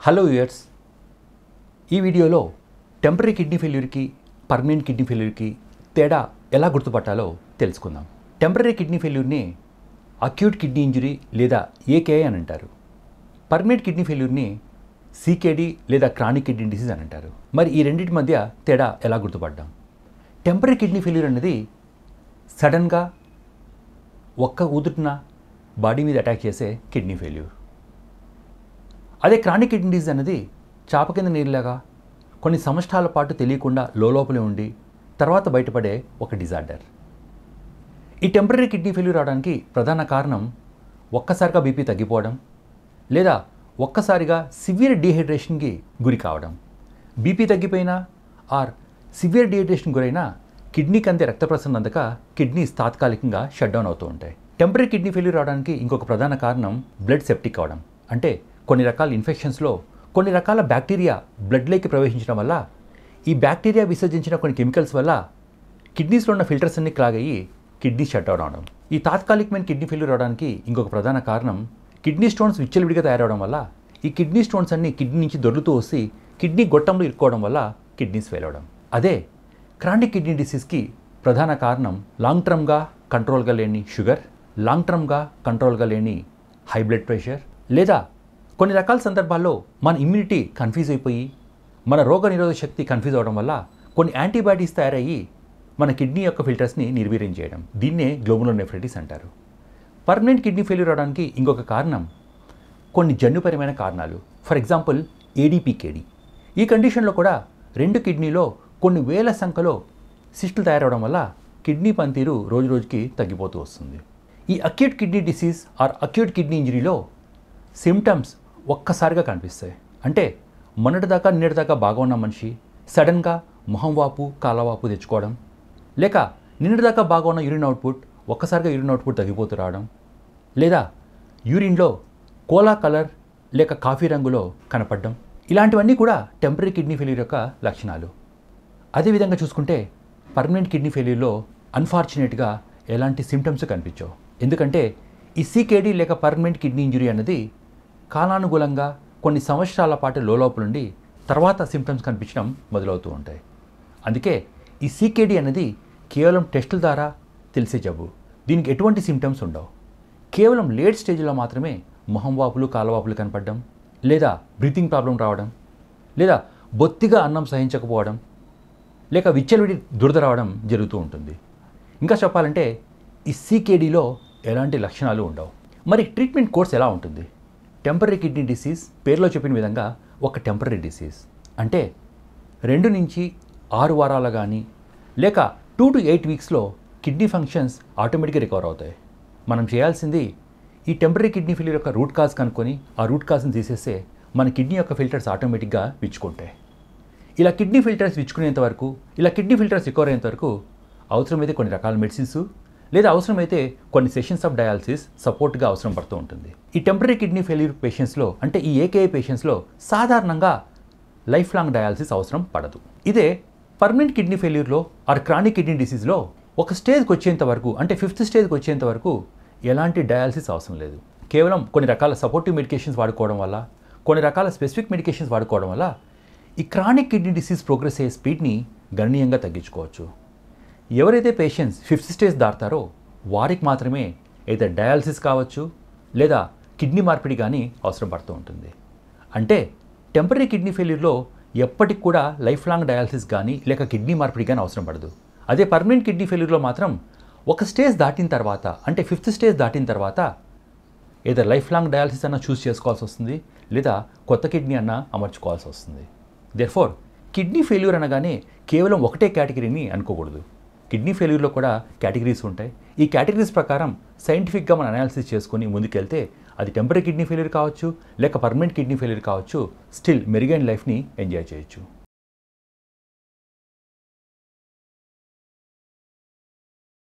Hello viewers, ఈ వీడియోలో temporary kidney ఫెయిల్యూర్కి పర్మనెంట్ కిడ్నీ ఫెయిల్యూర్కి తేడా ఎలా గుర్తుపట్టాలో తెలుసుకుందాం. టెంపరీ కిడ్నీ ఫెయిల్యూర్ని అక్యూట్ కిడ్నీ ఇంజరీ లేదా ఏకేఐ అని అంటారు. పర్మనెంట్ కిడ్నీ ఫెయిల్యూర్ని సీకేడీ లేదా క్రానిక్ కిడ్నీ డిసీజ్ అని అంటారు. మరి ఈ రెండింటి మధ్య తేడా ఎలా గుర్తుపడ్డాం? టెంపరీ కిడ్నీ ఫెయిల్యూర్ అనేది సడన్గా ఒక్క ఊదుటున బాడీ మీద అటాక్ చేసే కిడ్నీ ఫెయిల్యూర్. అదే క్రానిక్ కిడ్నీ డిసీజ్ అనేది చాప కింద నీరులాగా కొన్ని సంవత్సరాల పాటు తెలియకుండా లోపలే ఉండి తర్వాత బయటపడే ఒక డిజార్డర్. ఈ టెంపరీ కిడ్నీ ఫెయిల్యూర్ రావడానికి ప్రధాన కారణం ఒక్కసారిగా బీపీ తగ్గిపోవడం లేదా ఒక్కసారిగా సివియర్ డీహైడ్రేషన్కి గురి కావడం. బీపీ తగ్గిపోయినా ఆర్ సివియర్ డీహైడ్రేషన్ గురైనా కిడ్నీకి అంతే రక్త ప్రసరణ అందక కిడ్నీస్ తాత్కాలికంగా షట్ డౌన్ అవుతూ ఉంటాయి. టెంపరీ కిడ్నీ ఫెయిల్యూర్ రావడానికి ఇంకొక ప్రధాన కారణం బ్లడ్ సెప్టిక్ అవడం. అంటే కొన్ని రకాల ఇన్ఫెక్షన్స్లో కొన్ని రకాల బ్యాక్టీరియా బ్లడ్లోకి ప్రవేశించడం వల్ల ఈ బ్యాక్టీరియా విసర్జించిన కొన్ని కెమికల్స్ వల్ల కిడ్నీస్లో ఉన్న ఫిల్టర్స్ అన్ని క్లాగ్ అయ్యి కిడ్నీ షట్ డౌన్ అవడం. ఈ తాత్కాలికమైన కిడ్నీ ఫెయిల్యూర్ అవడానికి ఇంకొక ప్రధాన కారణం కిడ్నీ స్టోన్స్ విచ్చలవిడిగా తయారవడం వల్ల ఈ కిడ్నీ స్టోన్స్ అన్ని కిడ్నీ నుంచి దొర్లుతూ వచ్చి కిడ్నీ గొట్టంలో ఇరుక్కోవడం వల్ల కిడ్నీస్ ఫెయిల్ అవడం. అదే క్రానిక్ కిడ్నీ డిసీజ్కి ప్రధాన కారణం లాంగ్ టర్మ్గా కంట్రోల్గా లేని షుగర్, లాంగ్ టర్మ్గా కంట్రోల్గా లేని హై బ్లడ్ ప్రెషర్, లేదా కొన్ని రకాల సందర్భాల్లో మన ఇమ్యూనిటీ కన్ఫ్యూజ్ అయిపోయి మన రోగ నిరోధక శక్తి కన్ఫ్యూజ్ అవడం వల్ల కొన్ని యాంటీబయాటిక్స్ తయారయ్యి మన కిడ్నీ యొక్క ఫిల్టర్స్ని నిర్వీర్యం చేయడం. దీన్నే గ్లోమెరులోనెఫ్రైటిస్ అంటారు. పర్మనెంట్ కిడ్నీ ఫెయిల్యూర్ అవడానికి ఇంకొక కారణం కొన్ని జన్యుపరమైన కారణాలు. For example ADPKD. ఈ కండిషన్లో కూడా రెండు కిడ్నీలో కొన్ని వేల సంఖ్యలో సిస్టులు తయారవడం వల్ల కిడ్నీ పనితీరు రోజు రోజుకి తగ్గిపోతూ వస్తుంది. ఈ acute kidney disease or acute kidney ఇంజరీలో సిమ్టమ్స్ ఒక్కసారిగా కనిపిస్తాయి. అంటే మొన్నటిదాకా నిన్నటిదాకా బాగా ఉన్న మనిషి సడన్గా మొహం వాపు, కాలవాపు తెచ్చుకోవడం, లేక నిన్నటిదాకా బాగా ఉన్న యూరిన్ అవుట్పుట్ ఒక్కసారిగా యూరిన్ అవుట్పుట్ తగ్గిపోతూ రావడం, లేదా యూరిన్లో కోలా కలర్ లేక కాఫీ రంగులో కనపడడం. ఇలాంటివన్నీ కూడా టెంపరీ కిడ్నీ ఫెయిల్యూర్ యొక్క లక్షణాలు. అదేవిధంగా చూసుకుంటే పర్మనెంట్ కిడ్నీ ఫెయిల్యూర్లో అన్ఫార్చునేట్గా ఎలాంటి సిమ్టమ్స్ కనిపించవు. ఎందుకంటే ఈ సీకేడీ లేక పర్మనెంట్ కిడ్నీ ఇంజరీ అన్నది కాలానుగుణంగా కొన్ని సంవత్సరాల పాటు లోపలుండి తర్వాత సిమ్టమ్స్ కనిపించడం మొదలవుతూ ఉంటాయి. అందుకే ఈ సీకేడీ అనేది కేవలం టెస్టుల ద్వారా తెలిసే జబ్బు. దీనికి ఎటువంటి సిమ్టమ్స్ ఉండవు. కేవలం లేట్ స్టేజ్లో మాత్రమే మొహం వాపులు, కాలవాపులు కనపడడం, లేదా బ్రీతింగ్ ప్రాబ్లం రావడం, లేదా బొత్తిగా అన్నం సహించకపోవడం, లేక విచ్చలవిడి దురద రావడం జరుగుతూ ఉంటుంది. ఇంకా చెప్పాలంటే ఈ సీకేడీలో ఎలాంటి లక్షణాలు ఉండవు. మరి ట్రీట్మెంట్ కోర్స్ ఎలా ఉంటుంది? టెంపరీ కిడ్నీ డిసీజ్ పేరులో చెప్పిన విధంగా ఒక టెంపరీ డిసీజ్. అంటే 2 నుంచి 6 వారాలు కానీ లేక 2 to 8 వీక్స్లో కిడ్నీ ఫంక్షన్స్ ఆటోమేటిక్గా రికవర్ అవుతాయి. మనం చేయాల్సింది ఈ టెంపరీ కిడ్నీ ఫెయిల్యూర్ యొక్క రూట్ కాజ్ కనుక్కొని ఆ రూట్ కాజ్ని తీసేస్తే మన కిడ్నీ యొక్క ఫిల్టర్స్ ఆటోమేటిక్గా విచ్చుకుంటాయి. ఇలా కిడ్నీ ఫిల్టర్స్ విచ్చుకునేంత వరకు, ఇలా కిడ్నీ ఫిల్టర్స్ రికవర్ అయ్యేంత వరకు అవసరమైతే కొన్ని రకాల మెడిసిన్స్ లేదా అవసరమైతే కొన్ని సెషన్స్ ఆఫ్ డయాలసిస్ సపోర్ట్గా అవసరం పడుతూ ఉంటుంది. ఈ టెంపరీ కిడ్నీ ఫెయిల్యూర్ పేషెంట్స్లో, అంటే ఈ ఏకేఐ పేషెంట్స్లో సాధారణంగా లైఫ్ లాంగ్ డయాలసిస్ అవసరం పడదు. ఇదే పర్మనెంట్ కిడ్నీ ఫెయిల్యూర్లో ఆర్ క్రానిక్ కిడ్నీ డిసీజ్లో ఒక స్టేజ్కి వచ్చేంత వరకు, అంటే 5th స్టేజ్కి వచ్చేంత వరకు ఎలాంటి డయాలసిస్ అవసరం లేదు. కేవలం కొన్ని రకాల సపోర్టివ్ మెడికేషన్స్ వాడుకోవడం వల్ల, కొన్ని రకాల స్పెసిఫిక్ మెడికేషన్స్ వాడుకోవడం వల్ల ఈ క్రానిక్ కిడ్నీ డిసీజ్ ప్రోగ్రెస్ అయ్యే స్పీడ్ని గణనీయంగా తగ్గించుకోవచ్చు. ఎవరైతే పేషెంట్స్ 5th స్టేజ్ దాటుతారో వారికి మాత్రమే అయితే డయాలసిస్ కావచ్చు లేదా కిడ్నీ మార్పిడి కానీ అవసరం పడుతూ ఉంటుంది. అంటే టెంపరీ కిడ్నీ ఫెయిల్యూర్లో ఎప్పటికి కూడా లైఫ్ లాంగ్ డయాలసిస్ కానీ లేక కిడ్నీ మార్పిడి కానీ అవసరం పడదు. అదే పర్మనెంట్ కిడ్నీ ఫెయిల్యూర్లో మాత్రం ఒక స్టేజ్ దాటిన తర్వాత, అంటే 5th స్టేజ్ దాటిన తర్వాత ఏదో లైఫ్ లాంగ్ డయాలసిస్ అన్న చూస్ చేసుకోవాల్సి వస్తుంది, లేదా కొత్త కిడ్నీ అన్న అమర్చుకోవాల్సి వస్తుంది. దేర్ఫోర్ కిడ్నీ ఫెయిల్యూర్ అనగానే కేవలం ఒకటే కేటగిరీని అనుకోకూడదు. కిడ్నీ ఫెయిల్యూర్లో కూడా కేటగిరీస్ ఉంటాయి. ఈ కేటగిరీస్ ప్రకారం సైంటిఫిక్గా మనం అనాలిసిస్ చేసుకుని ముందుకెళ్తే అది టెంపరీ కిడ్నీ ఫెయిల్యూర్ కావచ్చు లేక పర్మనెంట్ కిడ్నీ ఫెయిల్యూర్ కావచ్చు, స్టిల్ మెరుగైన లైఫ్ని ఎంజాయ్ చేయొచ్చు.